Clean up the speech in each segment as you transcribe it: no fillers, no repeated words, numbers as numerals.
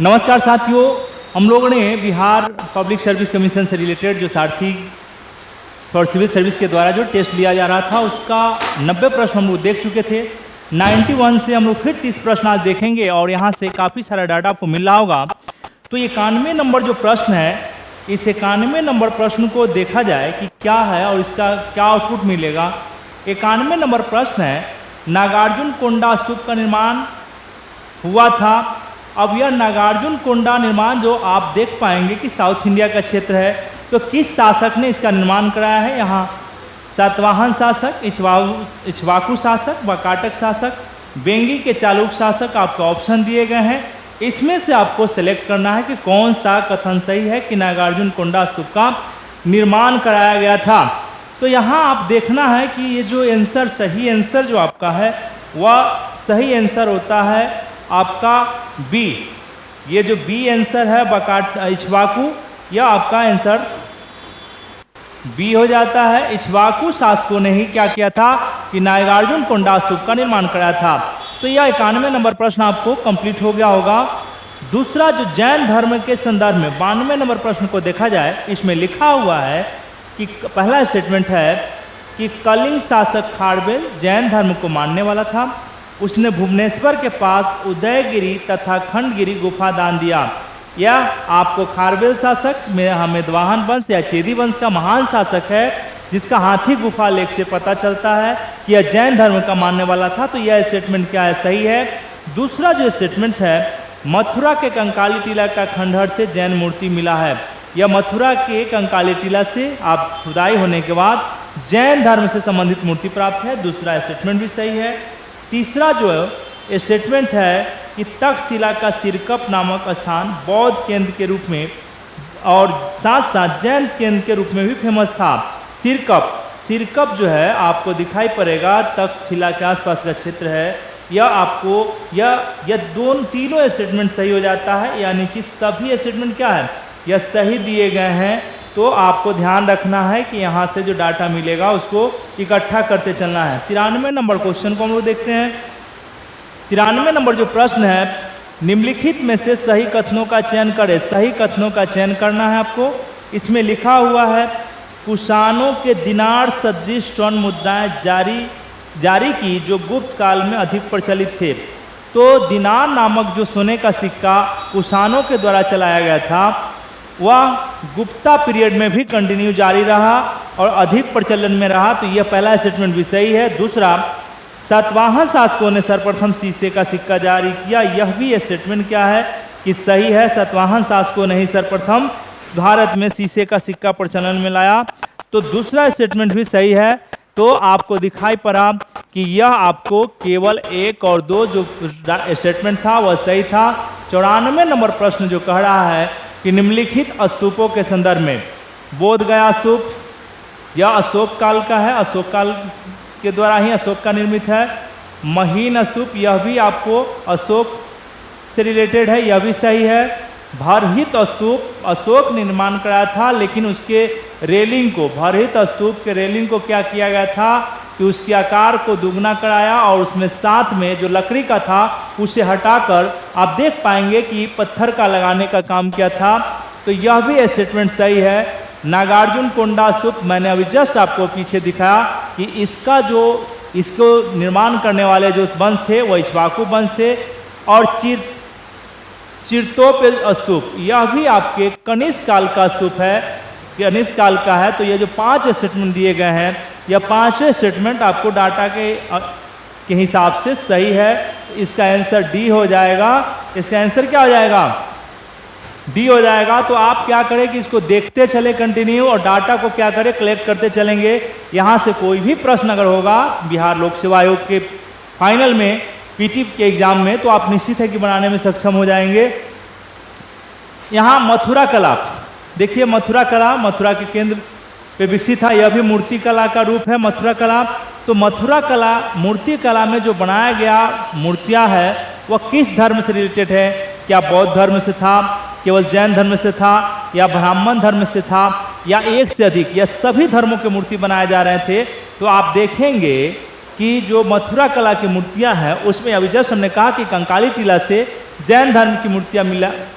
नमस्कार साथियों, हम लोगों ने बिहार पब्लिक सर्विस कमीशन से रिलेटेड जो सारथी फॉर सिविल सर्विस के द्वारा जो टेस्ट लिया जा रहा था उसका 90 प्रश्न हम लोग देख चुके थे। 91 से हम लोग फिर 30 प्रश्न आज देखेंगे और यहाँ से काफ़ी सारा डाटा आपको मिल रहा होगा। तो 91 नंबर जो प्रश्न है, इस 91 नंबर प्रश्न को देखा जाए कि क्या है और इसका क्या आउटपुट मिलेगा। 91 नंबर प्रश्न है, नागार्जुन कोंडा स्तूप का निर्माण हुआ था। अब यह नागार्जुन कोंडा निर्माण जो आप देख पाएंगे कि साउथ इंडिया का क्षेत्र है, तो किस शासक ने इसका निर्माण कराया है। यहाँ सातवाहन शासक, इक्ष्वाकु शासक, वाकाटक शासक, बेंगी के चालुक्य शासक आपको ऑप्शन दिए गए हैं। इसमें से आपको सेलेक्ट करना है कि कौन सा कथन सही है कि नागार्जुन कोंडा स्तूप का निर्माण कराया गया था। तो यहाँ आप देखना है कि ये जो आंसर, सही आंसर जो आपका है वह सही आंसर होता है आपका बी। ये जो बी आंसर है इक्ष्वाकु, यह आपका आंसर बी हो जाता है। इक्ष्वाकु शासकों ने ही क्या किया था कि नागार्जुन कोंडा स्तूप का निर्माण कराया था। तो यह 91 नंबर प्रश्न आपको कंप्लीट हो गया होगा। दूसरा जो जैन धर्म के संदर्भ में 92 नंबर प्रश्न को देखा जाए, इसमें लिखा हुआ है कि पहला स्टेटमेंट है कि कलिंग शासक खारवेल जैन धर्म को मानने वाला था। उसने भुवनेश्वर के पास उदयगिरी तथा खंडगिरी गुफा दान दिया। यह आपको खारवेल शासक मेदवाहन वंश या चेदी वंश का महान शासक है, जिसका हाथी गुफा लेख से पता चलता है कि यह जैन धर्म का मानने वाला था। तो यह स्टेटमेंट क्या है, सही है। दूसरा जो स्टेटमेंट है, मथुरा के कंकाली टीला का खंडहर से जैन मूर्ति मिला है। यह मथुरा के कंकाली टीला से आप खुदाई होने के बाद जैन धर्म से संबंधित मूर्ति प्राप्त है। दूसरा स्टेटमेंट भी सही है। तीसरा जो स्टेटमेंट है कि तक्षशिला का सिरकप नामक स्थान बौद्ध केंद्र के रूप में और साथ साथ जैन केंद्र के रूप में भी फेमस था। सिरकप जो है आपको दिखाई पड़ेगा, तक्षशिला के आसपास का क्षेत्र है। यह आपको यह तीनों स्टेटमेंट सही हो जाता है, यानी कि सभी स्टेटमेंट क्या है, यह सही दिए गए हैं। तो आपको ध्यान रखना है कि यहाँ से जो डाटा मिलेगा उसको इकट्ठा करते चलना है। 93 नंबर क्वेश्चन को हम लोग देखते हैं। 93 नंबर जो प्रश्न है, निम्नलिखित में से सही कथनों का चयन करें। सही कथनों का चयन करना है आपको। इसमें लिखा हुआ है, कुषाणों के दिनार सदृश स्वर्ण मुद्राएं जारी की जो गुप्त काल में अधिक प्रचलित थे। तो दिनार नामक जो सोने का सिक्का कुषाणों के द्वारा चलाया गया था, वह गुप्ता पीरियड में भी कंटिन्यू जारी रहा और अधिक प्रचलन में रहा। तो यह पहला स्टेटमेंट भी सही है। दूसरा, सातवाहन शासकों ने सर्वप्रथम शीशे का सिक्का जारी किया। यह भी स्टेटमेंट क्या है कि सही है। सातवाहन शासकों ने ही सर्वप्रथम भारत में शीशे का सिक्का प्रचलन में लाया। तो दूसरा स्टेटमेंट भी सही है। तो आपको दिखाई पड़ा कि यह आपको केवल 1 और 2 जो स्टेटमेंट था वह सही था। 94 नंबर प्रश्न जो कह रहा है कि निम्नलिखित स्तूपों के संदर्भ में, बोध गया स्तूप यह अशोक काल का है, अशोक काल के द्वारा ही अशोक का निर्मित है। महीन स्तूप, यह भी आपको अशोक से रिलेटेड है, यह भी सही है। भरहित स्तूप अशोक निर्माण कराया था, लेकिन उसके रेलिंग को, भरहित स्तूप के रेलिंग को क्या किया गया था कि उसके आकार को दुगना कराया और उसमें साथ में जो लकड़ी का था उसे हटाकर आप देख पाएंगे कि पत्थर का लगाने का काम किया था। तो यह भी स्टेटमेंट सही है। नागार्जुन कोंडा स्तूप मैंने अभी जस्ट आपको पीछे दिखाया कि इसको निर्माण करने वाले जो वंश थे वह इक्ष्वाकु वंश थे। और चिरतोप स्तूप, यह भी आपके कनिष्क काल का स्तूप है, कनिष्क काल का है। तो ये जो 5 स्टेटमेंट दिए गए हैं, यह 5 स्टेटमेंट आपको डाटा के हिसाब से सही है। इसका आंसर डी हो जाएगा। इसका आंसर क्या हो जाएगा, डी हो जाएगा। तो आप क्या करें कि इसको देखते चले कंटिन्यू और डाटा को क्या करें, कलेक्ट करते चलेंगे। यहाँ से कोई भी प्रश्न अगर होगा बिहार लोक सेवा आयोग के फाइनल में, पीटी के एग्जाम में, तो आप निश्चित है कि बनाने में सक्षम हो जाएंगे। यहाँ मथुरा कला देखिए, मथुरा कला मथुरा के केंद्र पे विकसित था। यह भी मूर्ति कला का रूप है, मथुरा कला। तो मथुरा कला, मूर्ति कला में जो बनाया गया मूर्तियां है वह किस धर्म से रिलेटेड है? क्या बौद्ध धर्म से था, केवल जैन धर्म से था, या ब्राह्मण धर्म से था, या एक से अधिक, या सभी धर्मों के मूर्ति बनाए जा रहे थे? तो आप देखेंगे कि जो मथुरा कला की मूर्तियां हैं उसमें अभी जस्ट हमने कहा कि कंकाली टीला से जैन धर्म की मूर्तियाँ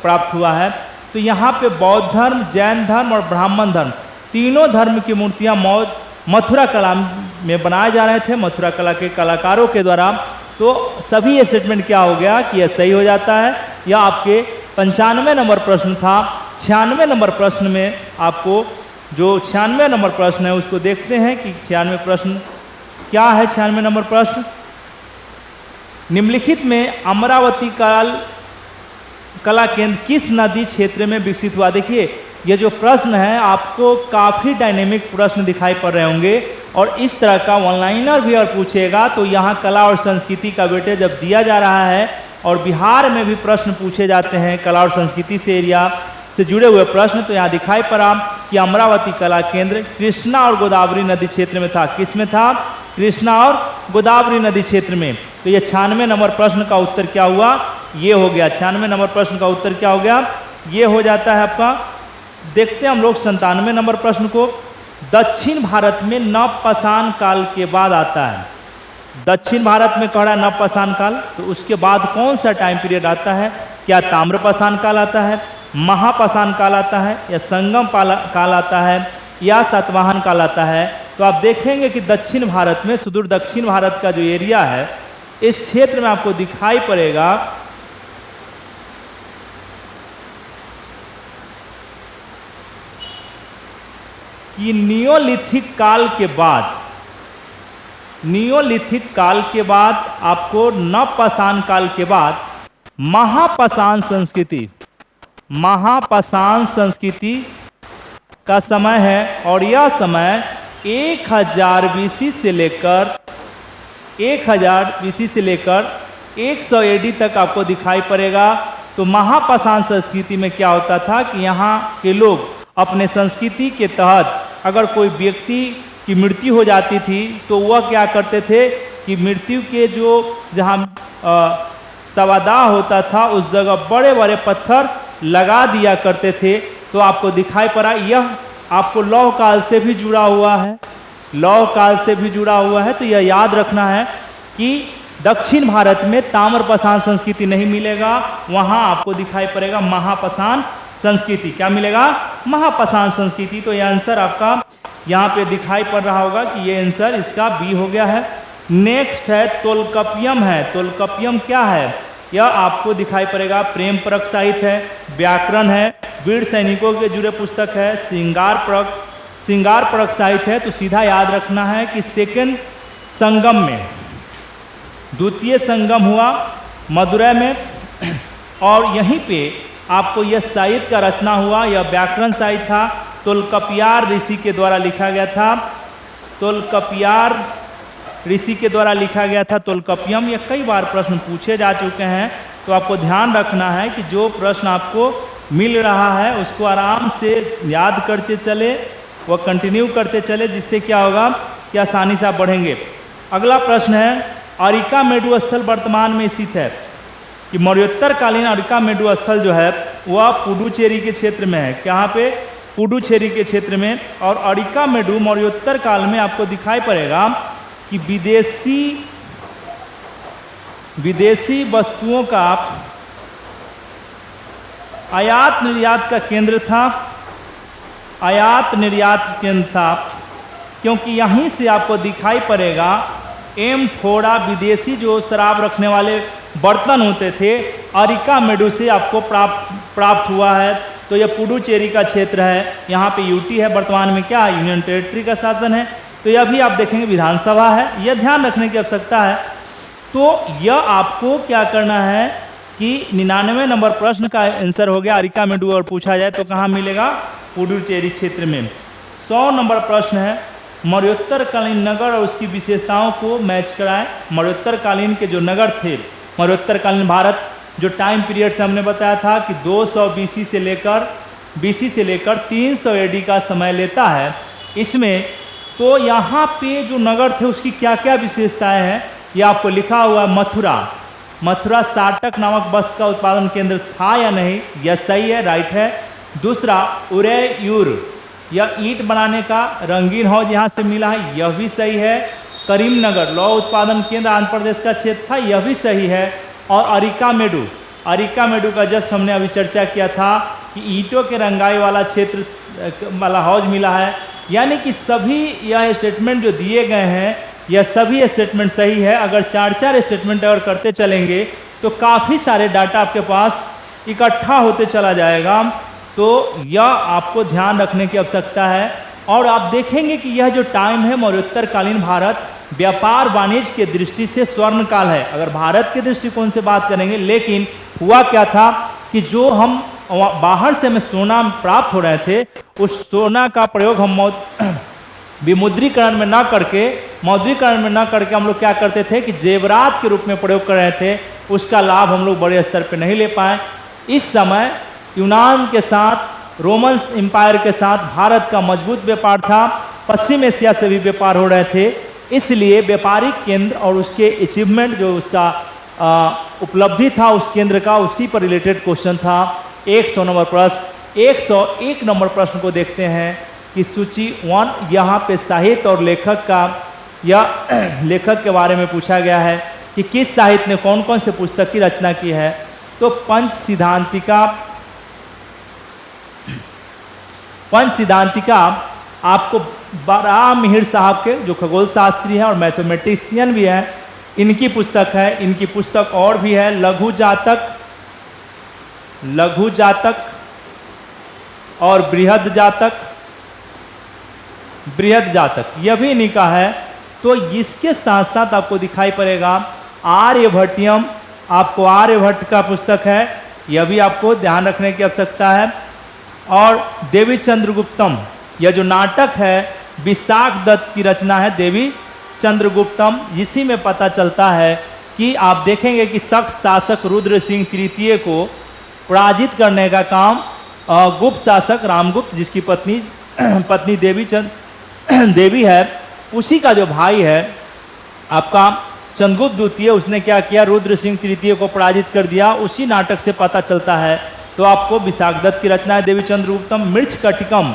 प्राप्त हुआ है। तो यहाँ पे बौद्ध धर्म, जैन धर्म और ब्राह्मण धर्म तीनों धर्म की मूर्तियाँ मथुरा कला में बनाए जा रहे थे, मथुरा कला के कलाकारों के द्वारा। तो सभी ये स्टेटमेंट क्या हो गया कि यह सही हो जाता है। यह आपके 95 नंबर प्रश्न था। 96 नंबर प्रश्न में आपको जो 96 नंबर प्रश्न है उसको देखते हैं कि 96 प्रश्न क्या है। 96 नंबर प्रश्न, निम्नलिखित में अमरावती कला केंद्र किस नदी क्षेत्र में विकसित हुआ। देखिए ये जो प्रश्न है आपको काफ़ी डायनेमिक प्रश्न दिखाई पड़ रहे होंगे और इस तरह का ऑनलाइनर भी अगर पूछेगा तो यहाँ कला और संस्कृति का वेटेज जब दिया जा रहा है और बिहार में भी प्रश्न पूछे जाते हैं कला और संस्कृति से एरिया से जुड़े हुए प्रश्न, तो यहाँ दिखाई पड़ा कि अमरावती कला केंद्र कृष्णा और गोदावरी नदी क्षेत्र में था। किस में था? कृष्णा और गोदावरी नदी क्षेत्र में। तो ये 96 नंबर प्रश्न का उत्तर क्या हुआ? ये हो गया। 96 नंबर प्रश्न का उत्तर क्या हो गया? ये हो जाता है आपका। देखते हैं हम लोग 97 नंबर प्रश्न को। दक्षिण भारत में नवपाषाण काल के बाद आता है। दक्षिण भारत में कह रहा है नवपाषाण काल, तो उसके बाद कौन सा टाइम पीरियड आता है? क्या ताम्रपाषाण काल आता है, महापाषाण काल आता है, या संगम काल आता है, या सातवाहन काल आता है? तो आप देखेंगे कि दक्षिण भारत में, सुदूर दक्षिण भारत का जो एरिया है, इस क्षेत्र में आपको दिखाई पड़ेगा कि नियोलिथिक काल के बाद आपको नवपाषाण काल के बाद महापाषाण संस्कृति का समय है। और यह समय 1000 BC से लेकर 100 AD तक आपको दिखाई पड़ेगा। तो महापाषाण संस्कृति में क्या होता था कि यहाँ के लोग अपने संस्कृति के तहत अगर कोई व्यक्ति की मृत्यु हो जाती थी तो वह क्या करते थे कि मृत्यु के जो जहाँ शवदाह होता था उस जगह बड़े बड़े पत्थर लगा दिया करते थे। तो आपको दिखाई पड़ा यह आपको लौह काल से भी जुड़ा हुआ है, तो यह याद रखना है कि दक्षिण भारत में ताम्रपाषाण संस्कृति नहीं मिलेगा, वहाँ आपको दिखाई पड़ेगा महापाषाण संस्कृति। क्या मिलेगा? महापाषाण संस्कृति। तो यह आंसर आपका यहाँ पे दिखाई पड़ रहा होगा कि ये आंसर इसका बी हो गया है। नेक्स्ट है तोलकपियम है। तोलकपियम क्या है? यह आपको दिखाई पड़ेगा प्रेम परक साहित्य है, व्याकरण है, वीर सैनिकों के जुड़े पुस्तक है, श्रृंगार परक साहित्य है। तो सीधा याद रखना है कि सेकेंड संगम में, द्वितीय संगम हुआ मदुरै में और यहीं पे आपको यह साहित्य का रचना हुआ। यह व्याकरण साहित्य था, तोलकपियार ऋषि के द्वारा लिखा गया था। तोलकपियम। ये कई बार प्रश्न पूछे जा चुके हैं, तो आपको ध्यान रखना है कि जो प्रश्न आपको मिल रहा है उसको आराम से याद करते चले, वह कंटिन्यू करते चले, जिससे क्या होगा कि आसानी से आप बढ़ेंगे। अगला प्रश्न है, अरिकामेडु स्थल वर्तमान में स्थित है। कि मौर्योत्तरकालीन अरिकामेडु स्थल जो है वह पुडुचेरी के क्षेत्र में है। कहाँ पे? पुडुचेरी के क्षेत्र में। और अरिकामेडु मौर्योत्तर काल में आपको दिखाई पड़ेगा कि विदेशी वस्तुओं का आयात निर्यात का केंद्र था। क्योंकि यहीं से आपको दिखाई पड़ेगा एम्फोरा, विदेशी जो शराब रखने वाले बर्तन होते थे, अरिकामेडु से आपको प्राप्त हुआ है। तो यह पुडुचेरी का क्षेत्र है। यहाँ पे यूटी है, वर्तमान में क्या है? यूनियन टेरिटरी का शासन है। तो यह भी आप देखेंगे विधानसभा है, यह ध्यान रखने की आवश्यकता है। तो यह आपको क्या करना है कि 99 नंबर प्रश्न का आंसर हो गया अरिकामेडु, और पूछा जाए तो कहाँ मिलेगा? पुडुचेरी क्षेत्र में। 100 नंबर प्रश्न है, मौर्योत्तरकालीन नगर और उसकी विशेषताओं को मैच कराएं। मौर्योत्तरकालीन के जो नगर थे, मौर्योत्तरकालीन भारत जो टाइम पीरियड से हमने बताया था कि 200 BC से लेकर 300 AD का समय लेता है इसमें। तो यहाँ पे जो नगर थे उसकी क्या क्या विशेषताएं हैं ये आपको लिखा हुआ। मथुरा साटक नामक वस्त्र का उत्पादन केंद्र था या नहीं? यह सही है, राइट है। दूसरा, उरैयूर, यह ईंट बनाने का रंगीन हौज यहाँ से मिला है, यह भी सही है। करीमनगर लौह उत्पादन केंद्र आंध्र प्रदेश का क्षेत्र था, यह भी सही है। और अरिकामेडु का जस्ट हमने अभी चर्चा किया था कि ईंटों के रंगाई वाला क्षेत्र वाला हौज मिला है। यानी कि सभी यह स्टेटमेंट जो दिए गए हैं यह सभी स्टेटमेंट सही है। अगर 4 स्टेटमेंट अगर करते चलेंगे तो काफ़ी सारे डाटा आपके पास इकट्ठा होते चला जाएगा। तो यह आपको ध्यान रखने की आवश्यकता है। और आप देखेंगे कि यह जो टाइम है मौर्योत्तरकालीन भारत व्यापार वाणिज्य के दृष्टि से स्वर्ण काल है, अगर भारत के दृष्टिकोण से बात करेंगे। लेकिन हुआ क्या था कि जो हम बाहर से हमें सोना प्राप्त हो रहे थे, उस सोना का प्रयोग हम विमुद्रीकरण में ना करके, मौद्रीकरण में ना करके हम लोग क्या करते थे कि जेवरात के रूप में प्रयोग कर रहे थे। उसका लाभ हम लोग बड़े स्तर पर नहीं ले पाए। इस समय यूनान के साथ, रोमन एम्पायर के साथ भारत का मजबूत व्यापार था, पश्चिम एशिया से भी व्यापार हो रहे थे। इसलिए व्यापारिक केंद्र और उसके अचीवमेंट जो उसका उपलब्धि था उस केंद्र का, उसी पर रिलेटेड क्वेश्चन था। 100 नंबर प्रश्न। 101 नंबर प्रश्न को देखते हैं कि सूची 1 यहाँ पे साहित्य और लेखक का या लेखक के बारे में पूछा गया है कि किस साहित्य ने कौन कौन से पुस्तक की रचना की है। तो पंच सिद्धांतिका आपको बारामिहिर साहब के, जो खगोल शास्त्री हैं और मैथमेटिशियन भी हैं, इनकी पुस्तक है। इनकी पुस्तक और भी है, लघु जातक और बृहद जातक, यह भी इन्हीं का है। तो इसके साथ साथ आपको दिखाई पड़ेगा आर्यभट्टियम, आपको आर्यभट्ट का पुस्तक है, यह भी आपको ध्यान रखने की आवश्यकता है। और देवी चंद्रगुप्तम, यह जो नाटक है विशाख दत्त की रचना है, देवी चंद्रगुप्तम। इसी में पता चलता है कि आप देखेंगे कि सख्त शासक रुद्र सिंह तृतीय को पराजित करने का काम गुप्त शासक रामगुप्त, जिसकी पत्नी देवी है, उसी का जो भाई है आपका चंद्रगुप्त द्वितीय, उसने क्या किया, रुद्र सिंह तृतीय को पराजित कर दिया। उसी नाटक से पता चलता है। तो आपको विशाख दत्त की रचना है देवी चंद्रगुप्तम। मृच्छकटिकम,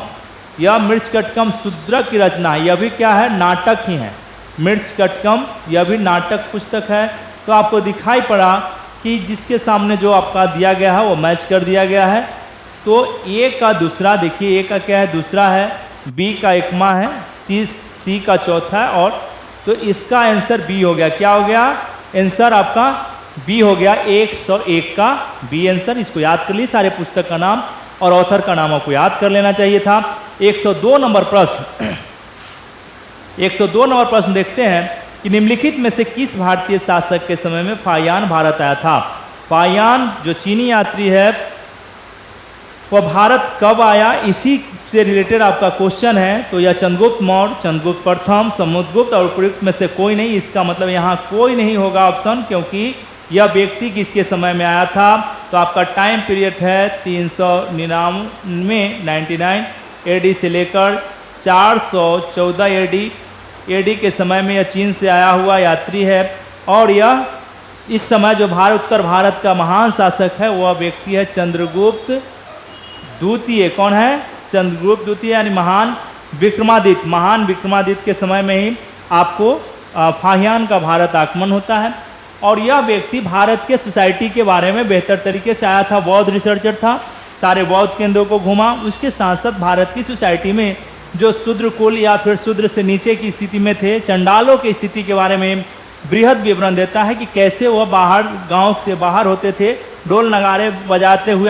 यह मृच्छकटिकम शूद्रक की रचना है, यह भी क्या है, नाटक ही है। मृच्छकटिकम यह भी नाटक पुस्तक है। तो आपको दिखाई पड़ा कि जिसके सामने जो आपका दिया गया है वो मैच कर दिया गया है। तो ए का दूसरा देखिए, ए का क्या है, दूसरा है, बी का एकमा है, सी का चौथा है, और तो इसका आंसर बी हो गया। क्या हो गया, आंसर आपका बी हो गया। 101 का बी आंसर। इसको याद कर ली, सारे पुस्तक का नाम और ऑथर का नाम आपको याद कर लेना चाहिए था। 102 नंबर प्रश्न 102 नंबर प्रश्न देखते हैं कि निम्नलिखित में से किस भारतीय शासक के समय में फाहियान भारत आया था। फाहियान जो चीनी यात्री है वह भारत कब आया, इसी से रिलेटेड आपका क्वेश्चन है। तो यह चंद्रगुप्त मौर्य, चंद्रगुप्त प्रथम, समुद्रगुप्त और उपयुक्त में से कोई नहीं। इसका मतलब यहाँ कोई नहीं होगा ऑप्शन, क्योंकि यह व्यक्ति किसके समय में आया था। तो आपका टाइम पीरियड है 399 एडी से लेकर 414 एडी के समय में यह चीन से आया हुआ यात्री है। और यह इस समय जो उत्तर भारत का महान शासक है वह व्यक्ति है चंद्रगुप्त द्वितीय। कौन है, चंद्रगुप्त द्वितीय, यानी महान विक्रमादित्य के समय में ही आपको फाहियान का भारत आगमन होता है। और यह व्यक्ति भारत के सोसाइटी के बारे में बेहतर तरीके से आया था, बौद्ध रिसर्चर था, सारे बौद्ध केंद्रों को घूमा। उसके साथ साथ भारत की सोसाइटी में जो शूद्र कुल या फिर शूद्र से नीचे की स्थिति में थे, चंडालों की स्थिति के बारे में बृहद विवरण देता है कि कैसे वह गांव से बाहर होते थे, ढोल नगाड़े बजाते हुए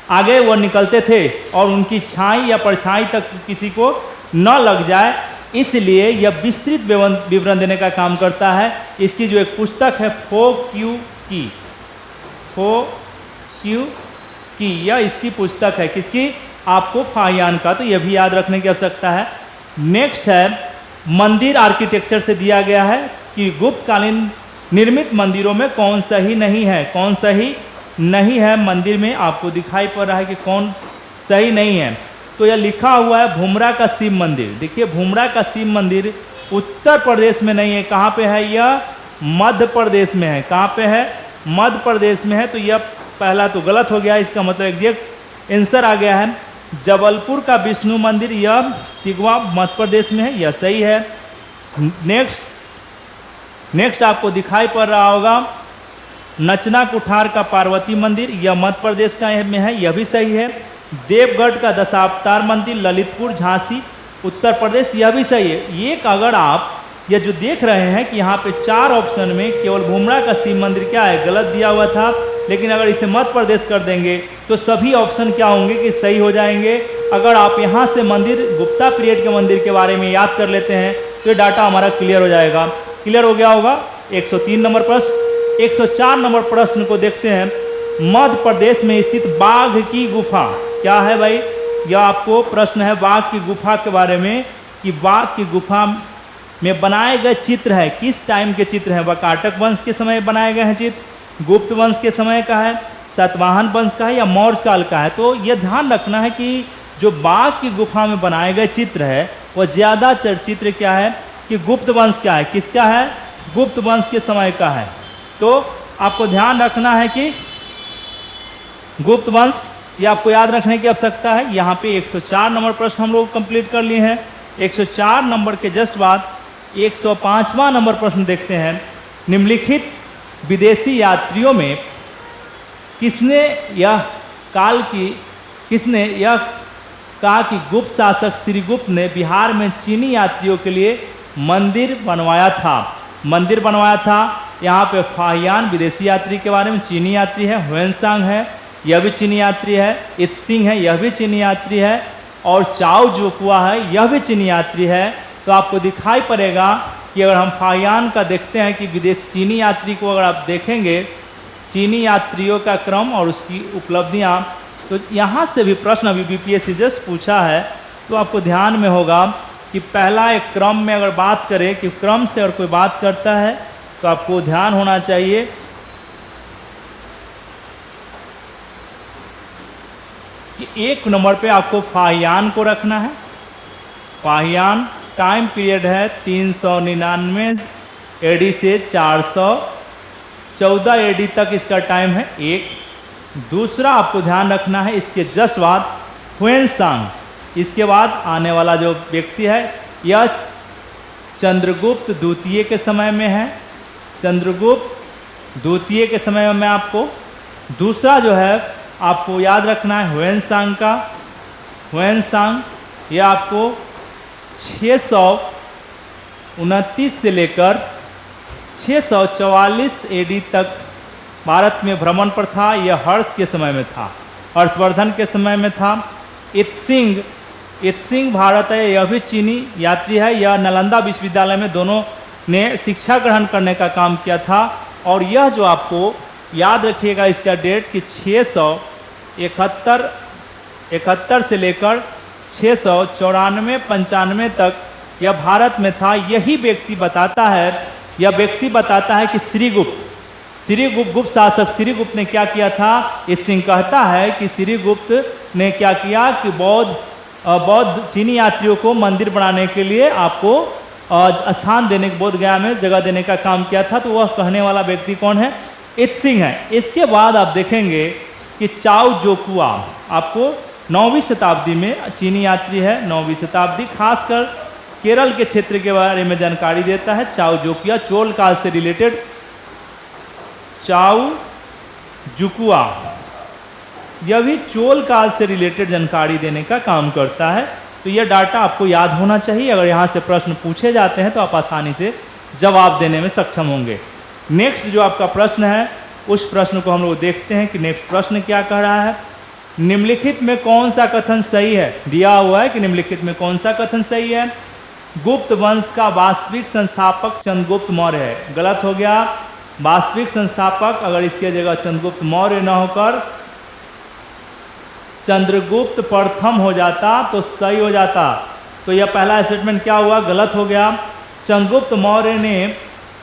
आगे वो निकलते थे और उनकी छाई या परछाई तक किसी को न लग जाए, इसलिए यह विस्तृत विवरण देने का काम करता है। इसकी जो एक पुस्तक है फो क्यू की, यह इसकी पुस्तक है, किसकी, आपको फाहियान का। तो यह भी याद रखने की आवश्यकता है। नेक्स्ट है मंदिर आर्किटेक्चर से दिया गया है कि गुप्तकालीन निर्मित मंदिरों में कौन सही नहीं है, कौन सही नहीं है मंदिर में। आपको दिखाई पड़ रहा है कि कौन सही नहीं है। तो यह लिखा हुआ है भुमरा का शिव मंदिर। देखिए भुमरा का शिव मंदिर उत्तर प्रदेश में नहीं है, कहाँ पे है, यह मध्य प्रदेश में है। कहाँ पे है, मध्य प्रदेश में है। तो यह पहला तो गलत हो गया, इसका मतलब एग्जैक्ट आंसर आ गया है जबलपुर का विष्णु मंदिर, यह तिगवा मध्य प्रदेश में है, यह सही है। नेक्स्ट आपको दिखाई पड़ रहा होगा नचना कुठार का पार्वती मंदिर, यह मध्य प्रदेश का में है, यह भी सही है। देवगढ़ का दशावतार मंदिर ललितपुर झांसी उत्तर प्रदेश, यह भी सही है। एक अगर आप ये जो देख रहे हैं कि यहाँ पे 4 ऑप्शन में केवल भूमरा का शिव मंदिर क्या है, गलत दिया हुआ था, लेकिन अगर इसे मध्य प्रदेश कर देंगे तो सभी ऑप्शन क्या होंगे कि सही हो जाएंगे। अगर आप यहाँ से मंदिर गुप्ता पीरियड के मंदिर के बारे में याद कर लेते हैं तो ये डाटा हमारा क्लियर हो जाएगा। क्लियर हो गया होगा। 103 नंबर प्रश्न। 104 नंबर प्रश्न को देखते हैं। मध्य प्रदेश में स्थित बाघ की गुफा क्या है भाई? यह आपको प्रश्न है बाघ की गुफा के बारे में कि बाघ की गुफा में बनाए गए चित्र है, किस टाइम के चित्र हैं? वाकाटक वंश के समय बनाए गए हैं चित्र, गुप्त वंश के समय का है, सातवाहन वंश का है या मौर्य काल का है? तो यह ध्यान रखना है कि जो बाघ की गुफा में बनाए गए चित्र है वह ज़्यादा चित्र क्या है कि गुप्त वंश का है। किसका है? गुप्त वंश के समय का है। तो आपको ध्यान रखना है कि गुप्त वंश, ये आपको याद रखने की आवश्यकता है। यहाँ पे 104 नंबर प्रश्न हम लोग कंप्लीट कर लिए हैं। 104 नंबर के जस्ट बाद 105वां नंबर प्रश्न देखते हैं। निम्नलिखित विदेशी यात्रियों में किसने यह कहा कि गुप्त शासक श्रीगुप्त ने बिहार में चीनी यात्रियों के लिए मंदिर बनवाया था? मंदिर बनवाया था। यहाँ पे फाहियान विदेशी यात्री के बारे में, चीनी यात्री है। ह्वेनसांग है, यह भी चीनी यात्री है। इत्सिंग है, यह भी चीनी यात्री है। और चाओ जोकुआ है, यह भी चीनी यात्री है। तो आपको दिखाई पड़ेगा कि अगर हम फाहियान का देखते हैं कि विदेश चीनी यात्री को अगर आप देखेंगे, चीनी यात्रियों का क्रम और उसकी उपलब्धियां, तो यहाँ से भी प्रश्न अभी बीपीएससी जस्ट पूछा है। तो आपको ध्यान में होगा कि पहला एक क्रम में अगर बात करें कि क्रम से अगर कोई बात करता है तो आपको ध्यान होना चाहिए कि 1 नंबर पे आपको फाहियान को रखना है। फाहियान टाइम पीरियड है 399 एडी से 414 एडी तक इसका टाइम है। एक दूसरा आपको ध्यान रखना है इसके जस्ट बाद ह्वेनसांग, इसके बाद आने वाला जो व्यक्ति है यह चंद्रगुप्त द्वितीय के समय में है। चंद्रगुप्त द्वितीय के समय में आपको दूसरा जो है आपको याद रखना है ह्वेनसांग का। ह्वेनसांग यह आपको 629 से लेकर 644 एडी तक भारत में भ्रमण पर था। यह हर्ष के समय में था, हर्षवर्धन के समय में था। इत्सिंग भारत है, यह भी चीनी यात्री है। यह नालंदा विश्वविद्यालय में दोनों ने शिक्षा ग्रहण करने का काम किया था। और यह जो आपको याद रखिएगा इसका डेट कि 671 से लेकर 694-95 तक यह भारत में था। यही व्यक्ति बताता है कि गुप्त शासक श्रीगुप्त ने क्या किया था। इत्सिंग कहता है कि श्रीगुप्त ने क्या किया कि बौद्ध चीनी यात्रियों को मंदिर बनाने के लिए आपको स्थान देने, बोध गया में जगह देने का काम किया था। तो वह कहने वाला व्यक्ति कौन है? इत्सिंग है। इसके बाद आप देखेंगे कि चाओ जोकुआ आपको 9वीं शताब्दी में चीनी यात्री है। 9वीं शताब्दी खासकर केरल के क्षेत्र के बारे में जानकारी देता है। चाओ जोकुआ चोल काल से रिलेटेड, चाओ जुकुआ यह भी चोल काल से रिलेटेड जानकारी देने का काम करता है। तो यह डाटा आपको याद होना चाहिए। अगर यहाँ से प्रश्न पूछे जाते हैं तो आप आसानी से जवाब देने में सक्षम होंगे। नेक्स्ट जो आपका प्रश्न है उस प्रश्न को हम लोग देखते हैं कि नेक्स्ट प्रश्न क्या कह रहा है। निम्नलिखित में कौन सा कथन सही है? दिया हुआ है कि निम्नलिखित में कौन सा कथन सही है। गुप्त वंश का वास्तविक संस्थापक चंद्रगुप्त मौर्य है। गलत हो गया। वास्तविक संस्थापक अगर इसके जगह चंद्रगुप्त मौर्य न होकर चंद्रगुप्त प्रथम हो जाता तो सही हो जाता। तो यह पहला स्टेटमेंट क्या हुआ? गलत हो गया। चंद्रगुप्त मौर्य ने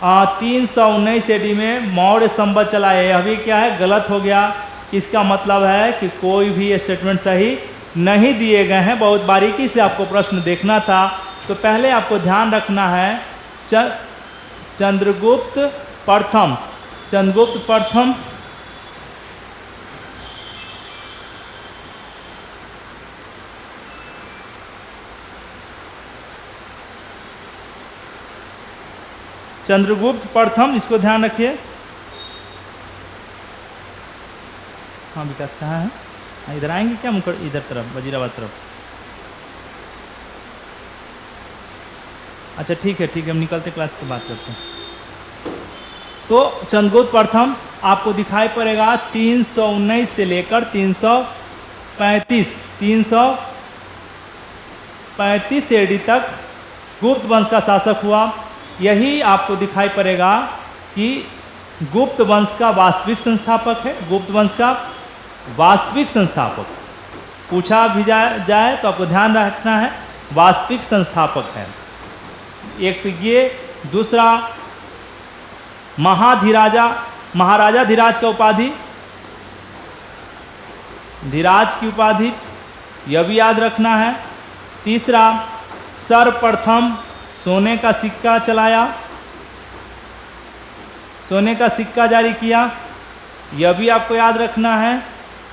319 एडी में मौर्य संवत चलाया, यह भी क्या है? गलत हो गया। इसका मतलब है कि कोई भी स्टेटमेंट सही नहीं दिए गए हैं। बहुत बारीकी से आपको प्रश्न देखना था। तो पहले आपको ध्यान रखना है चंद्रगुप्त प्रथम चंद्रगुप्त प्रथम, इसको ध्यान रखिए। हाँ विकास कहाँ है? हाँ, इधर आएंगे क्या? मुकर इधर तरफ, वजीराबाद तरफ। अच्छा ठीक है हम निकलते क्लास तो बात करते हैं। तो चंद्रगुप्त प्रथम आपको दिखाई पड़ेगा 319 से लेकर 335 एडी तक गुप्त वंश का शासक हुआ। यही आपको दिखाई पड़ेगा कि गुप्त वंश का वास्तविक संस्थापक है। गुप्त वंश का वास्तविक संस्थापक पूछा भी जाए तो आपको ध्यान रखना है, वास्तविक संस्थापक है। एक तो ये, दूसरा महाराजा धीराज का उपाधि, धीराज की उपाधि, यह भी याद रखना है। तीसरा, सर्वप्रथम सोने का सिक्का चलाया, सोने का सिक्का जारी किया, यह भी आपको याद रखना है।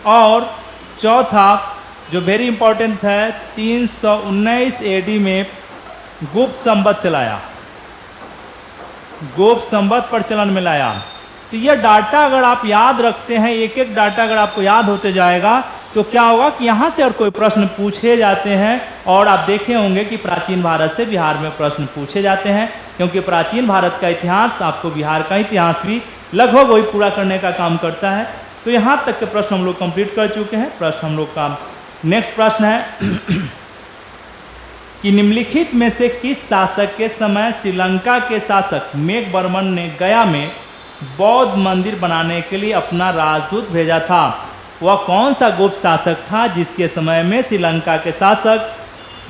और चौथा जो वेरी इंपॉर्टेंट है, 319 एडी में गुप्त संवत चलाया, गुप्त संवत प्रचलन में लाया। तो यह डाटा अगर आप याद रखते हैं, एक एक डाटा अगर आपको याद होते जाएगा तो क्या होगा कि यहाँ से और कोई प्रश्न पूछे जाते हैं। और आप देखे होंगे कि प्राचीन भारत से बिहार में प्रश्न पूछे जाते हैं, क्योंकि प्राचीन भारत का इतिहास आपको बिहार का इतिहास भी लगभग वही पूरा करने का काम करता है। तो यहाँ तक के प्रश्न हम लोग कंप्लीट कर चुके हैं। प्रश्न हम लोग का नेक्स्ट प्रश्न है कि निम्नलिखित में से किस शासक के समय श्रीलंका के शासक मेघवर्मन ने गया में बौद्ध मंदिर बनाने के लिए अपना राजदूत भेजा था? वह कौन सा गुप्त शासक था जिसके समय में श्रीलंका के शासक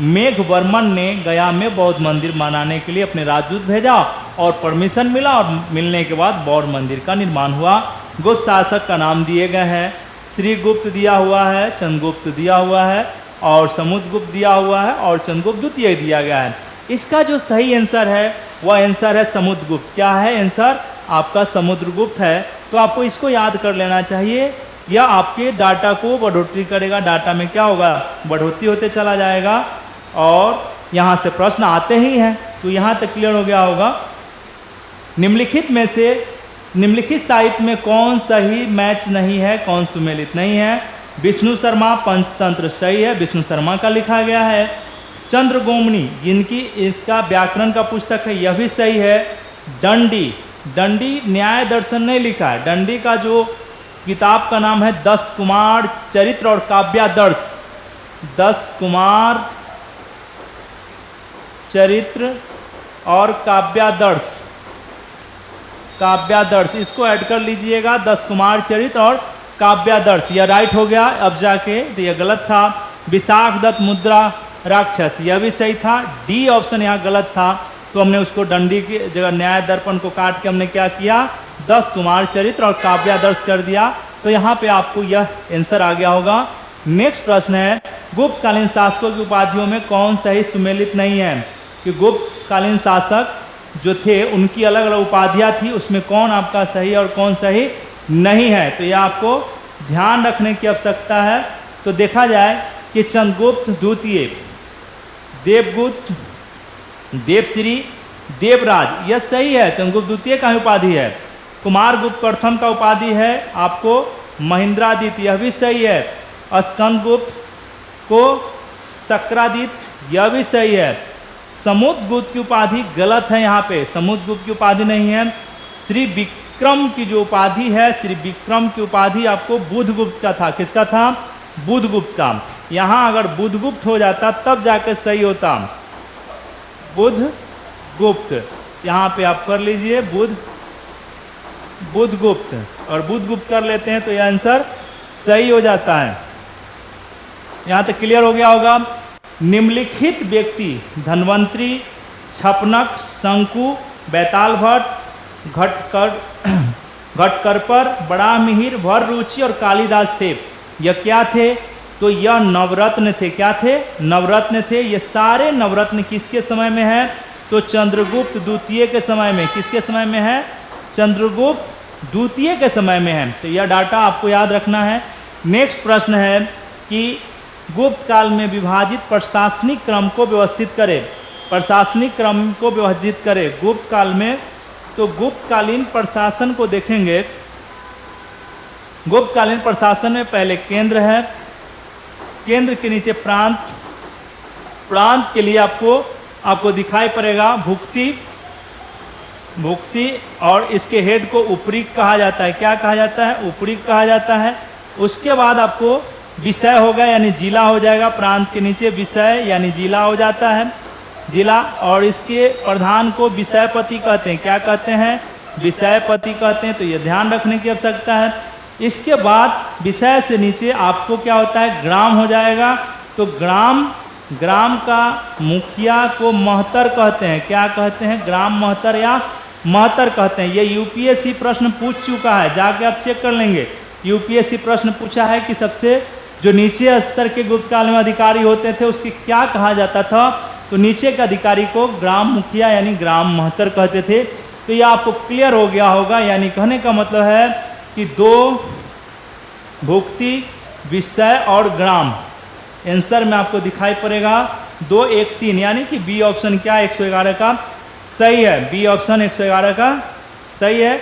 मेघवर्मन ने गया में बौद्ध मंदिर बनाने के लिए अपने राजदूत भेजा और परमिशन मिला, और मिलने के बाद बौद्ध मंदिर का निर्माण हुआ? गुप्त शासक का नाम दिए गए हैं, श्रीगुप्त दिया हुआ है, चंद्रगुप्त दिया हुआ है, और समुद्रगुप्त दिया हुआ है, और चंद्रगुप्त द्वितीय दिया गया है। इसका जो सही आंसर है वह आंसर है समुद्रगुप्त। क्या है आंसर? आपका समुद्रगुप्त है। तो आपको इसको याद कर लेना चाहिए, यह आपके डाटा को बढ़ोतरी करेगा। डाटा में क्या होगा? बढ़ोतरी होते चला जाएगा, और यहाँ से प्रश्न आते ही हैं। तो यहाँ तक क्लियर हो गया होगा। निम्नलिखित में से निम्नलिखित साहित्य में कौन सही मैच नहीं है, कौन सुमेलित नहीं है? विष्णु शर्मा पंचतंत्र सही है, विष्णु शर्मा का लिखा गया है। चंद्रगोमनी जिनकी इसका व्याकरण का पुस्तक है, यह भी सही है। दंडी न्याय दर्शन नहीं लिखा है। दंडी का जो किताब का नाम है 10 कुमार चरित्र और काव्यादर्श, 10 कुमार चरित्र और काव्यादर्श, इसको ऐड कर लीजिएगा। 10 कुमार चरित्र और काव्यादर्श, यह राइट हो गया। अब जाके तो यह गलत था। विशाख दत्त मुद्रा राक्षस, यह भी सही था। डी ऑप्शन यहाँ गलत था, तो हमने उसको दंडी की जगह न्याय दर्पण को काट के हमने क्या किया? 10 कुमार चरित्र और काव्यादर्श कर दिया। तो यहाँ पे आपको यह आंसर आ गया होगा। नेक्स्ट प्रश्न है, गुप्तकालीन शासकों की उपाधियों में कौन सही सुमेलित नहीं है? कि गुप्तकालीन शासक जो थे उनकी अलग अलग उपाधियाँ थी, उसमें कौन आपका सही और कौन सही नहीं है? तो यह आपको ध्यान रखने की आवश्यकता है। तो देखा जाए कि चंद्रगुप्त द्वितीय, देवगुप्त, देवश्री, देवराज, यह सही है। चंद्रगुप्त द्वितीय का उपाधि है। कुमारगुप्त प्रथम का उपाधि है आपको महेंद्रादित्य, यह भी सही है। स्कंदगुप्त को शक्रादित्य, यह भी सही है। समुद्रगुप्त की उपाधि गलत है, यहाँ पे समुद्रगुप्त की उपाधि नहीं है। श्री विक्रम की जो उपाधि है, श्री विक्रम की उपाधि आपको बुधगुप्त का था। किसका था? बुधगुप्त का। यहाँ अगर बुधगुप्त हो जाता तब जाकर सही होता, बुधगुप्त। यहाँ पे आप कर लीजिए बुधगुप्त, और बुधगुप्त कर लेते हैं तो यह आंसर सही हो जाता है। यहाँ तक क्लियर हो गया होगा। निम्नलिखित व्यक्ति धन्वंतरी, छपनक, शंकु, बैताल भट्ट, घटकरपर, बड़ा मिहिर, भर रुचि और कालिदास थे। यह क्या थे? तो यह नवरत्न थे। क्या थे? नवरत्न थे। ये सारे नवरत्न किसके समय में है? तो चंद्रगुप्त द्वितीय के समय में। किसके समय में है? चंद्रगुप्त द्वितीय के समय में है। तो यह डाटा आपको याद रखना है। नेक्स्ट प्रश्न है कि गुप्त काल में विभाजित प्रशासनिक क्रम को व्यवस्थित करें। प्रशासनिक क्रम को विभाजित करें गुप्त काल में। तो गुप्तकालीन प्रशासन को देखेंगे, गुप्तकालीन प्रशासन में पहले केंद्र है, केंद्र के नीचे प्रांत, प्रांत के लिए आपको दिखाई पड़ेगा भुक्ति, भुक्ति, और इसके हेड को उपरीक कहा जाता है। क्या कहा जाता है? उपरीक कहा जाता है। उसके बाद आपको विषय होगा यानी जिला हो जाएगा, प्रांत के नीचे विषय यानी जिला हो जाता है, जिला। और इसके प्रधान को विषयपति कहते हैं। क्या कहते हैं? विषयपति कहते हैं। तो ये ध्यान रखने की आवश्यकता है। इसके बाद विषय से नीचे आपको क्या होता है? ग्राम हो जाएगा। तो ग्राम का मुखिया को महतर कहते हैं। क्या कहते हैं? ग्राम महतर या महतर कहते हैं। ये यूपीएससी प्रश्न पूछ चुका है, जाके आप चेक कर लेंगे। यूपीएससी प्रश्न पूछा है कि सबसे जो नीचे स्तर के गुप्तकाल में अधिकारी होते थे उसकी क्या कहा जाता था? तो नीचे के अधिकारी को ग्राम मुखिया यानी ग्राम महतर कहते थे। तो ये आपको क्लियर हो गया होगा। यानी कहने का मतलब है कि 2 भुक्ति, विषय और ग्राम, आंसर में आपको दिखाई पड़ेगा 2, 1, 3, यानी कि बी ऑप्शन क्या 111 का सही है। बी ऑप्शन 111 का सही है।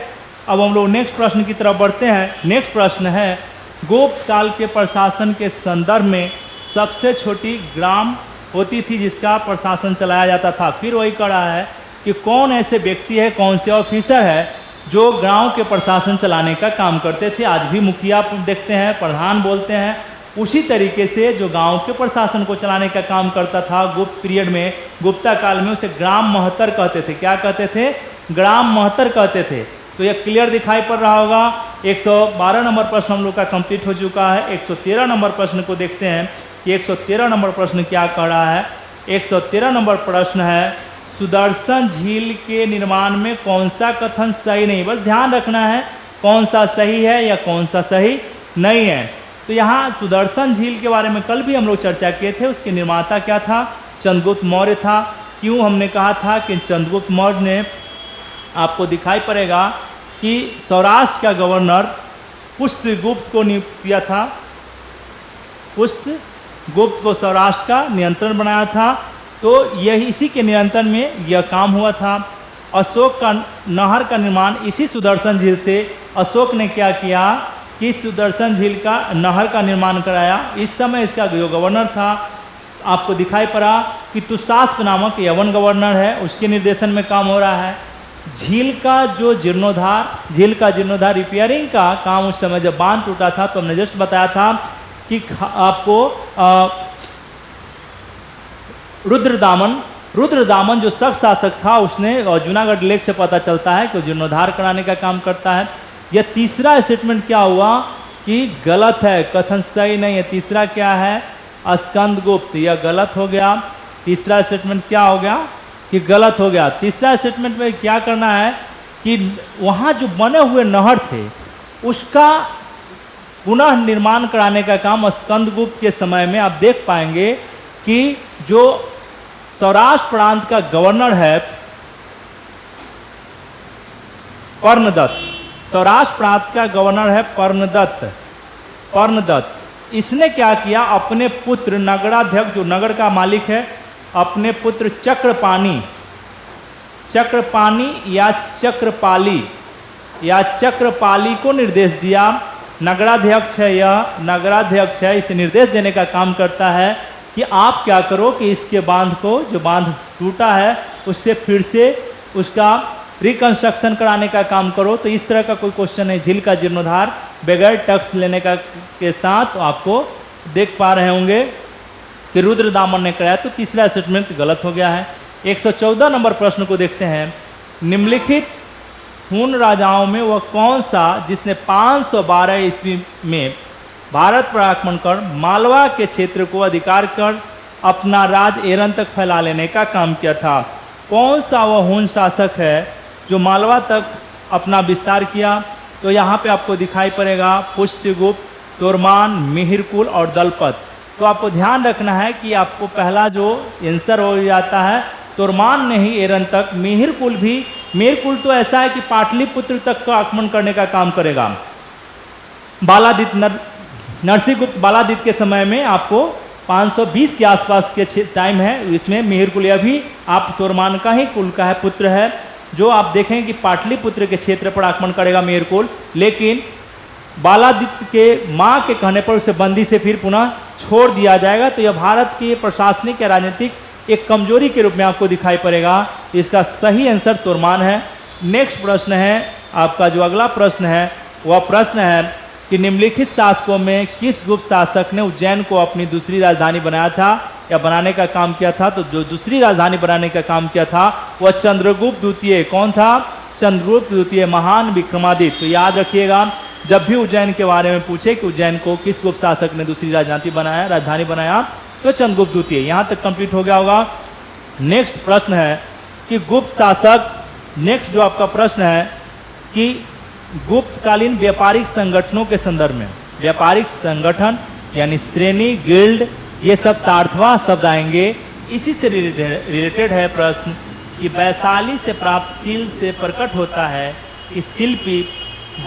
अब हम लोग नेक्स्ट प्रश्न की तरफ बढ़ते हैं। नेक्स्ट प्रश्न है, गुप्त काल के प्रशासन के संदर्भ में सबसे छोटी ग्राम होती थी जिसका प्रशासन चलाया जाता था। फिर वही कर रहा है कि कौन ऐसे व्यक्ति है, कौन से ऑफिसर है जो गांव के प्रशासन चलाने का काम करते थे। आज भी मुखिया देखते हैं, प्रधान बोलते हैं। उसी तरीके से जो गांव के प्रशासन को चलाने का काम करता था गुप्त पीरियड में, गुप्ता काल में, उसे ग्राम महतर कहते थे। क्या कहते थे? ग्राम महतर कहते थे। तो यह क्लियर दिखाई पड़ रहा होगा। 112 नंबर प्रश्न हम लोग का कंप्लीट हो चुका है। 113 नंबर प्रश्न को देखते हैं कि 113 नंबर प्रश्न क्या कह रहा है। 113 नंबर प्रश्न है, सुदर्शन झील के निर्माण में कौन सा कथन सही नहीं। बस ध्यान रखना है कौन सा सही है या कौन सा सही नहीं है। तो यहाँ सुदर्शन झील के बारे में कल भी हम लोग चर्चा किए थे। उसके निर्माता क्या था? चंद्रगुप्त मौर्य था। क्यों हमने कहा था कि चंद्रगुप्त मौर्य ने, आपको दिखाई पड़ेगा कि सौराष्ट्र का गवर्नर पुष्यगुप्त को नियुक्त किया था। पुष्यगुप्त को सौराष्ट्र का नियंत्रण बनाया था। तो यही इसी के नियंत्रण में यह काम हुआ था। अशोक का नहर का निर्माण इसी सुदर्शन झील से अशोक ने क्या किया कि सुदर्शन झील का नहर का निर्माण कराया। इस समय इसका जो गवर्नर था, आपको दिखाई पड़ा कि तुषास्प नामक यवन गवर्नर है, उसके निर्देशन में काम हो रहा है। झील का जीर्णोद्धार रिपेयरिंग का काम उस समय जब बांध टूटा था तो हमने जस्ट बताया था कि आपको रुद्रदामन जो शक शासक था उसने, और जूनागढ़ लेक से पता चलता है कि जीर्णोद्धार कराने का काम करता है। यह तीसरा स्टेटमेंट क्या हुआ कि गलत है, कथन सही नहीं है। तीसरा क्या है? स्कंदगुप्त, यह गलत हो गया। तीसरा स्टेटमेंट क्या हो गया कि गलत हो गया। तीसरा स्टेटमेंट में क्या करना है कि वहाँ जो बने हुए नहर थे उसका पुनः निर्माण कराने का काम स्कंदगुप्त के समय में आप देख पाएंगे कि जो सौराष्ट्र प्रांत का गवर्नर है पर्णदत्त, सौराष्ट्र प्रांत का गवर्नर है पर्णदत्त, इसने क्या किया? अपने पुत्र नगराध्यक्ष, जो नगर का मालिक है, अपने पुत्र चक्रपाणी या चक्रपाली को निर्देश दिया। नगराध्यक्ष है, यह नगराध्यक्ष है, इसे निर्देश देने का काम करता है कि आप क्या करो कि इसके बांध को, जो बांध टूटा है, उससे फिर से उसका रिकंस्ट्रक्शन कराने का काम करो। तो इस तरह का कोई क्वेश्चन है झील का जीर्णोद्धार बगैर टैक्स लेने का के साथ आपको देख पा रहे होंगे कि रुद्रदामन ने कराया। तो तीसरा स्टेटमेंट गलत हो गया है। 114 नंबर प्रश्न को देखते हैं। निम्नलिखित हुन राजाओं में वह कौन सा जिसने 512 ईस्वी में भारत पर आक्रमण कर मालवा के क्षेत्र को अधिकार कर अपना राज एरन तक फैला लेने का काम किया था? कौन सा वह हुन शासक है जो मालवा तक अपना विस्तार किया? तो यहाँ पे आपको दिखाई पड़ेगा पुष्यगुप्त, तोरमान, मिहिरकुल और दलपत। तो आपको ध्यान रखना है कि आपको पहला जो आंसर हो जाता है तोरमान ने ही एरन तक, मिहिरकुल तो ऐसा है कि पाटलिपुत्र तक का आक्रमण करने का काम करेगा। नरसिंहगुप्त बालादित्य के समय में आपको 520 के आसपास के टाइम है, इसमें मिहिरकुल भी आप तोरमान का ही कुल का है पुत्र है, जो आप देखें कि पाटलिपुत्र के क्षेत्र पर आक्रमण करेगा मिहिरकुल। लेकिन बालादित्य के मां के कहने पर उसे बंदी से फिर पुनः छोड़ दिया जाएगा। तो यह भारत की प्रशासनिक या राजनीतिक एक कमजोरी के रूप में आपको दिखाई पड़ेगा। इसका सही आंसर तुर्मान है। नेक्स्ट प्रश्न है आपका, जो अगला प्रश्न है वह प्रश्न है कि निम्नलिखित शासकों में किस गुप्त शासक ने उज्जैन को अपनी दूसरी राजधानी बनाया था या बनाने का काम किया था। तो जो दूसरी राजधानी बनाने का काम किया था वह चंद्रगुप्त द्वितीय। कौन था? चंद्रगुप्त द्वितीय, महान विक्रमादित्य। तो याद रखिएगा, जब भी उज्जैन के बारे में पूछे कि उज्जैन को किस गुप्त शासक ने दूसरी राजधानी बनाया, तो चंद्रगुप्त द्वितीय। यहाँ तक कंप्लीट हो गया होगा। नेक्स्ट प्रश्न है कि गुप्त शासक, नेक्स्ट जो आपका प्रश्न है कि गुप्तकालीन व्यापारिक संगठनों के संदर्भ में, व्यापारिक संगठन यानी श्रेणी, गिल्ड, ये सब सार्थवा शब्द आएंगे। इसी से रिलेटेड है प्रश्न कि वैशाली से प्राप्त सील से प्रकट होता है कि शिल्पी,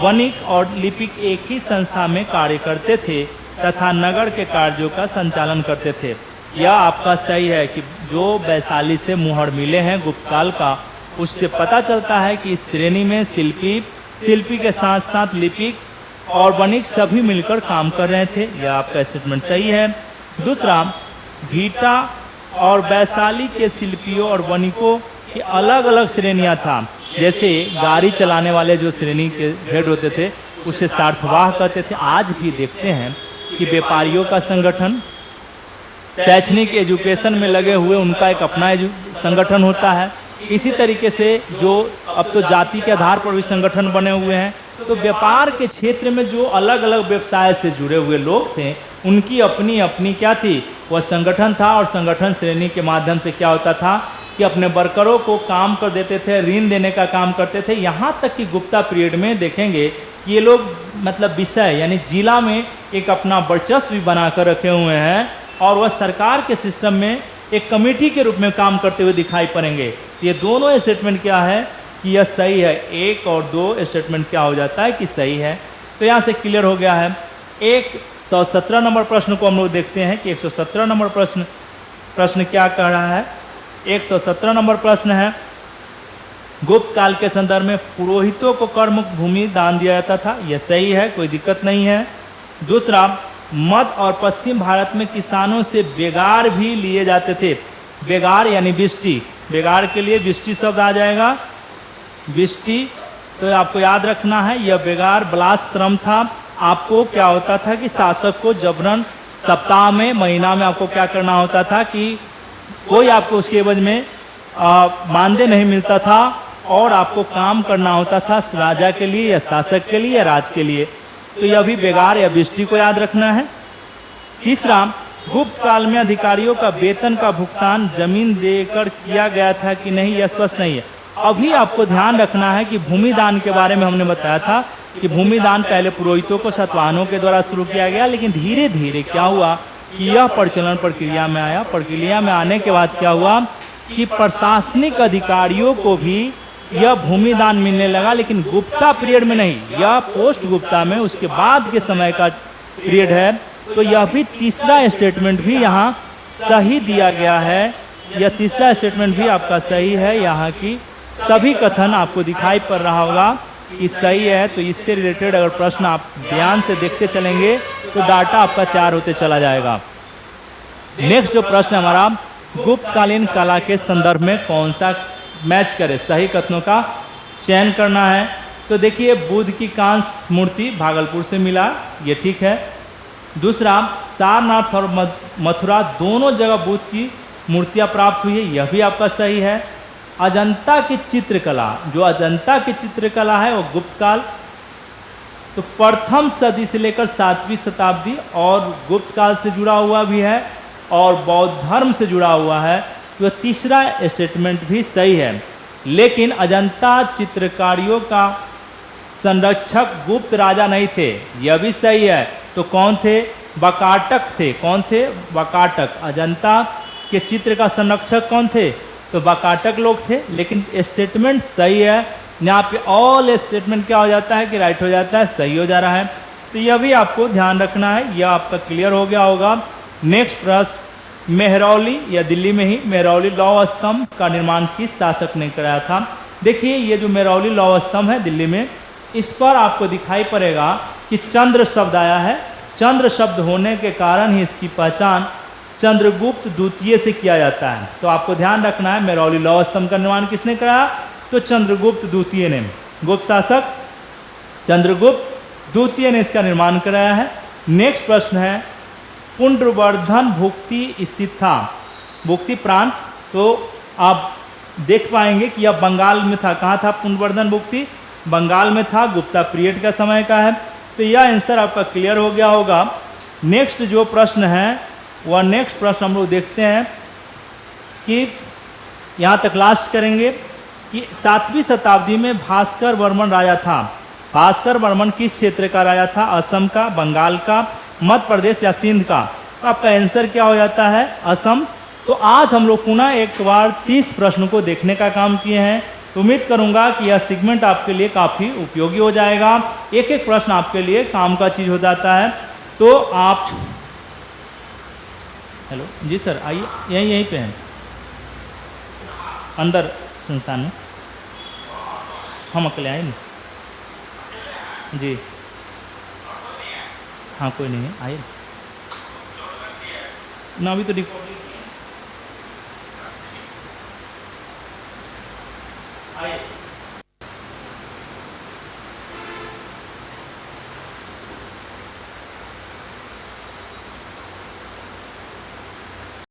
वणिक और लिपिक एक ही संस्था में कार्य करते थे तथा नगर के कार्यों का संचालन करते थे। यह आपका सही है कि जो वैशाली से मुहर मिले हैं गुप्तकाल का, उससे पता चलता है कि इस श्रेणी में शिल्पी के साथ साथ लिपिक और वणिक सभी मिलकर काम कर रहे थे। यह आपका स्टेटमेंट सही है। दूसरा, भीटा और वैशाली के शिल्पियों और वणिकों की अलग अलग श्रेणियां था। जैसे गाड़ी चलाने वाले जो श्रेणी के हेड होते थे उसे सार्थवाह कहते थे। आज भी देखते हैं कि व्यापारियों का संगठन, शैक्षणिक एजुकेशन में लगे हुए उनका एक अपना संगठन होता है। इसी तरीके से जो अब तो जाति के आधार पर भी संगठन बने हुए हैं। तो व्यापार के क्षेत्र में जो अलग अलग व्यवसाय से जुड़े हुए लोग थे, उनकी अपनी अपनी क्या थी, वह संगठन था। और संगठन श्रेणी के माध्यम से क्या होता था कि अपने वर्करों को काम कर देते थे, ऋण देने का काम करते थे। यहाँ तक कि गुप्ता पीरियड में देखेंगे कि ये लोग मतलब विषय यानी जिला में एक अपना वर्चस्व भी बना कर रखे हुए हैं और वह सरकार के सिस्टम में एक कमेटी के रूप में काम करते हुए दिखाई पड़ेंगे। ये दोनों स्टेटमेंट क्या है कि यह सही है। 1 और 2 स्टेटमेंट क्या हो जाता है कि सही है। तो यहाँ से क्लियर हो गया है। 117 नंबर प्रश्न को हम लोग देखते हैं कि 117 नंबर प्रश्न क्या कह रहा है। 117 नंबर प्रश्न है, गुप्त काल के संदर्भ में पुरोहितों को कर्म भूमि दान दिया जाता था। यह सही है, कोई दिक्कत नहीं है। दूसरा, मध्य और पश्चिम भारत में किसानों से बेगार भी लिए जाते थे। बेगार यानी बिष्टी, बेगार के लिए बिष्टी शब्द आ जाएगा, बिष्टी। तो आपको याद रखना है, यह बेगार बलात् श्रम था। आपको क्या होता था कि शासक को जबरन सप्ताह में, महीना में आपको क्या करना होता था कि कोई आपको उसके एवज में मानदेय नहीं मिलता था और आपको काम करना होता था राजा के लिए या शासक के लिए या राज के लिए। तो यह भी बेगार या बिष्टी को याद रखना है। तीसरा, गुप्त काल में अधिकारियों का वेतन का भुगतान जमीन देकर किया गया था कि नहीं, यह स्पष्ट नहीं है। अभी आपको ध्यान रखना है कि भूमि दान के बारे में हमने बताया था कि भूमि दान पहले पुरोहितों को सतवाहनों के द्वारा शुरू किया गया, लेकिन धीरे धीरे क्या हुआ कि यह प्रचलन प्रक्रिया में आया। प्रक्रिया में आने के बाद क्या हुआ कि प्रशासनिक अधिकारियों को भी यह भूमि दान मिलने लगा, लेकिन गुप्ता पीरियड में नहीं, यह पोस्ट गुप्ता में उसके बाद के समय का पीरियड है। तो यह भी तीसरा स्टेटमेंट भी यहाँ सही दिया गया है। यह तीसरा स्टेटमेंट भी आपका सही है। यहाँ की सभी कथन आपको दिखाई पड़ रहा होगा कि सही है। तो इससे रिलेटेड अगर प्रश्न आप ध्यान से देखते चलेंगे तो डाटा आपका तैयार होते चला जाएगा। नेक्स्ट जो प्रश्न हमारा, गुप्तकालीन कला के संदर्भ में कौन सा मैच करे, सही कथनों का चयन करना है। तो देखिए, बुद्ध की कांस्य मूर्ति भागलपुर से मिला, ये ठीक है। दूसरा, सारनाथ और मथुरा दोनों जगह बुद्ध की मूर्तियां प्राप्त हुई है, यह भी आपका सही है। अजंता की चित्रकला, जो अजंता की चित्रकला है वो गुप्त काल, तो प्रथम सदी से लेकर 7वीं शताब्दी और गुप्त काल से जुड़ा हुआ भी है और बौद्ध धर्म से जुड़ा हुआ है। तो तीसरा स्टेटमेंट भी सही है। लेकिन अजंता चित्रकारियों का संरक्षक गुप्त राजा नहीं थे, यह भी सही है। तो कौन थे? वाकाटक थे। कौन थे? वाकाटक। अजंता के चित्र का संरक्षक कौन थे? तो वाकाटक लोग थे। लेकिन स्टेटमेंट सही है। यहाँ पे ऑल स्टेटमेंट क्या हो जाता है कि राइट हो जाता है, सही हो जा रहा है। तो यह भी आपको ध्यान रखना है, यह आपका क्लियर हो गया होगा। नेक्स्ट प्रश्न, मेहरौली या दिल्ली में ही मेहरौली लौह स्तंभ का निर्माण किस शासक ने कराया था? देखिए, ये जो मेहरौली लौह स्तंभ है दिल्ली में, इस पर आपको दिखाई पड़ेगा कि चंद्र शब्द आया है। चंद्र शब्द होने के कारण ही इसकी पहचान चंद्रगुप्त द्वितीय से किया जाता है। तो आपको ध्यान रखना है, मेरौली लौह स्तंभ का निर्माण किसने कराया? तो चंद्रगुप्त द्वितीय ने। गुप्त शासक चंद्रगुप्त द्वितीय ने इसका निर्माण कराया है। नेक्स्ट प्रश्न है, पुंड्रवर्धन भुक्ति स्थित था। भुक्ति प्रांत तो आप देख पाएंगे कि यह बंगाल में था। कहाँ था पुंड्रवर्धन भुक्ति? बंगाल में था। गुप्ता पीरियड का समय का है। तो यह आंसर आपका क्लियर हो गया होगा। नेक्स्ट जो प्रश्न है वह नेक्स्ट प्रश्न हम लोग देखते हैं कि यहाँ तक लास्ट करेंगे कि 7वीं शताब्दी में भास्कर वर्मन राजा था। भास्कर वर्मन किस क्षेत्र का राजा था? असम का, बंगाल का, मध्य प्रदेश या सिंध का? तो आपका आंसर क्या हो जाता है? असम। तो आज हम लोग पुनः एक बार 30 प्रश्न को देखने का काम किए हैं। तो उम्मीद करूंगा कि यह सेगमेंट आपके लिए काफ़ी उपयोगी हो जाएगा। एक एक प्रश्न आपके लिए काम का चीज़ हो जाता है। तो आप हेलो जी सर, आइए, यहीं पे हैं अंदर संस्थान में। हम अकेले आए नहीं जी। हाँ कोई नहीं है, आइए ना। अभी तो आइए।